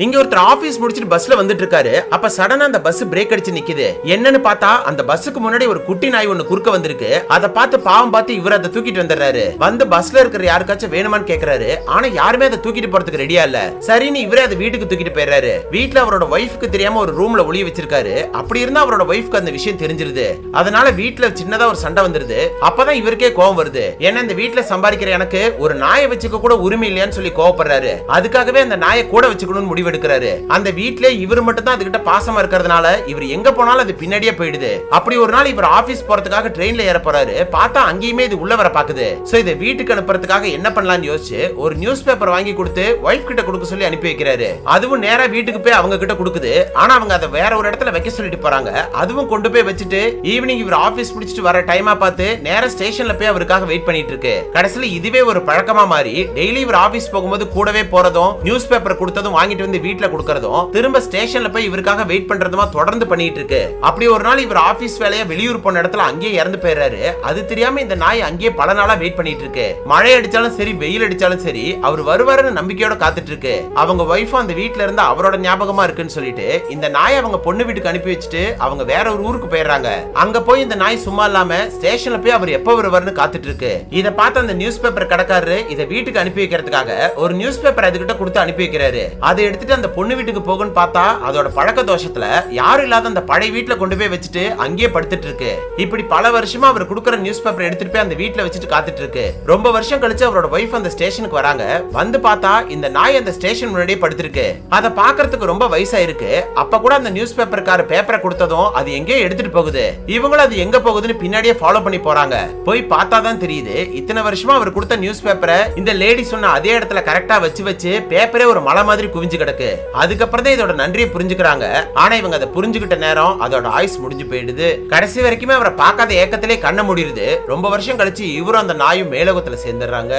இங்க ஒருத்தர் ஆபீஸ் முடிச்சிட்டு பஸ்ல வந்துட்டு இருக்காரு. அப்ப சடனா அந்த பஸ் பிரேக் அடிச்சு நிக்குது. என்னன்னு பார்த்தா அந்த பஸ்ஸுக்கு முன்னாடி ஒரு குட்டி நாய் ஒன்னு குறுக்க வந்திருக்கு. அதை பார்த்து பாவம் பார்த்து இவர் அதை தூக்கிட்டு வந்துடுறாரு. வந்து பஸ்ல இருக்கிற யாருக்காச்சும் வேணுமான்னு கேக்குறாரு. ஆனா யாருமே அதை தூக்கிட்டு போறதுக்கு ரெடியா இல்ல. சரின்னு இவரே அதை வீட்டுக்கு தூக்கிட்டு போயிடுறாரு. வீட்டுல அவரோட ஒய்ஃப்க்கு தெரியாம ஒரு ரூம்ல ஒளிய வச்சிருக்காரு. அப்படி இருந்தா அவரோட ஒய்ஃப்க்கு அந்த விஷயம் தெரிஞ்சிருது. அதனால வீட்டுல சின்னதா ஒரு சண்டை வந்துருது. அப்பதான் இவருக்கே கோவம் வருது. ஏன்னா இந்த வீட்டுல சம்பாதிக்கிற எனக்கு ஒரு நாயை வச்சுக்க கூட உரிமை இல்லையான்னு சொல்லி கோவப்படுறாரு. அதுக்காகவே அந்த நாயை கூட வச்சுக்கணும்னு முடிவு எடுக்கிறாரு. அந்த வீட்டுல இவர் மட்டும் தான் அதுகிட்ட பாசமா இருக்கிறதுனால இவர் எங்க போனாலும் அது பின்னாடியே போயிடுது. அப்படி ஒரு நாள் இவர் ஆபீஸ் போறதுக்காக ட்ரெயின்ல ஏற போறாரு. பார்த்தா அங்கேயுமே இது உள்ள வர பாக்குது. சோ இதை வீட்டுக்கு அனுப்புறதுக்காக என்ன பண்ணலாம்னு யோசிச்சு ஒரு நியூஸ் பேப்பர் வாங்கி கொடுத்து ஒய்ஃப் கிட்ட கொடுக்க சொல்லி அனுப்பி வைக்கிறாரு. அதுவும் நேரா வீட்டுக்கு போய் அவங்க கிட்ட கொடுக்குது. ஆனா அவங்க அதை வேற ஒரு இடத்துல வைக்க சொல்லிட்டு போறாங்க. அதுவும் கொண்டு போய் வச்சுட்டு ஈவினிங் இவர் ஆபீஸ் முடிச்சிட்டு வர டைமா பார்த்து நேரா ஸ்டேஷன்ல போய் அவருக்காக வெயிட் பண்ணிட்டு இருக்கு. கடைசியில இதுவே ஒரு பழக்கமா மாறி டெய்லி இவர் ஆபீஸ் போகும்போது கூடவே போறதும் நியூஸ் பேப்பர் கொடுத்ததும் வாங்கிட்டு வந்து வீட்டுல கொடுக்கறதும் திரும்ப ஸ்டேஷன்ல போய் இவருக்காக வெயிட் பண்றதுமா தொடர்ந்து பண்ணிட்டு இருக்கு. அப்படி ஒரு நாள் இவர் ஆபீஸ் வேலையா வெளியூர் போன இடத்துல அங்கேயே இறந்து போயிடுறாரு. அது தெரியாம இந்த நாய் அங்கேயே பல நாளா வெயிட் பண்ணிட்டு இருக்கு. மழை அடிச்சாலும் சரி வெயில் அடிச்சாலும் சரி அவர் வருவாருன்னு நம்பிக்கையோட காத்துட்டு இருக்கு. அவங்க ஒய்ஃப் அந்த வீட்டுல இருந்து அவரோட ஞாபகமா இருக்குன்னு சொல்லிட்டு இந்த நாய் அவங்க பொண்ணு வீட்டுக்கு அனுப்பி வச்சுட்டு அவங்க வேற ஒரு ஊருக்கு போயிடுறாங்க. அங்க போய் இந்த நாய் சும்மா இல்லாம ஸ்டேஷன்ல போய் அவர் எப்ப வருவாருன்னு காத்துட்டு இருக்கு. இத பார்த்து அந்த நியூஸ் பேப்பர் கடைக்காரரு இதை வீட்டுக்கு அனுப்பி வைக்கிறதுக்காக ஒரு நியூஸ் பேப்பர் அதுகிட்ட கொடுத்து அனுப்பி வைக்கிறாரு. அதை எடுத்துட்டு அந்த பொண்ணு வீட்டுக்கு போகுன்னு பார்த்தா அதோட பழக்க தோஷத்துல யாரும் இல்லாத அந்த பழைய வீட்டுல கொண்டு போய் வச்சுட்டு அங்கேயே படுத்துட்டு இருக்கு. இப்படி பல வருஷமா அவர் கொடுக்கிற நியூஸ் பேப்பர் எடுத்துட்டு போய் அந்த வீட்டுல வச்சுட்டு காத்துட்டு இருக்கு. ரொம்ப வருஷம் கழிச்சு அவரோட ஒய்ஃப் அந்த ஸ்டேஷனுக்கு வராங்க. வந்து பார்த்தா இந்த நாய் அந்த ஸ்டேஷன் முன்னாடியே படுத்திருக்கு. அதை பாக்குறதுக்கு ரொம்ப வயசாயிருக்கு. அப்ப கூட அந்த நியூஸ் பேப்பர்கார பேப்பரை கொடுத்ததும் அது எங்கேயோ எடுத்துட்டு போகுது. இவங்களும் அது எங்க போகுதுன்னு பின்னாடியே ஃபாலோ பண்ணி போறாங்க. போய் பார்த்தாதான் தெரியுது இத்தனை வருஷமா அவர் கொடுத்த நியூஸ் பேப்பரை இந்த லேடி சொன்ன அதே இடத்துல கரெக்டா வச்சு பேப்பரே ஒரு மலை மாதிரி குவிஞ்சு கிடக்கு. அதுக்கப்புறம் தான் இதோட நன்றியை புரிஞ்சுக்கிறாங்க. ஆனா இவங்க அதை புரிஞ்சுக்கிட்ட நேரம் அதோட ஆயுஸ் முடிஞ்சு போயிடுது. கடைசி வரைக்குமே அவரை பார்க்காத ஏக்கத்திலே கண்ண முடியுது. ரொம்ப வருஷம் கழிச்சு இவரும் அந்த நாயும் மேலோகத்துல சேர்ந்துடுறாங்க.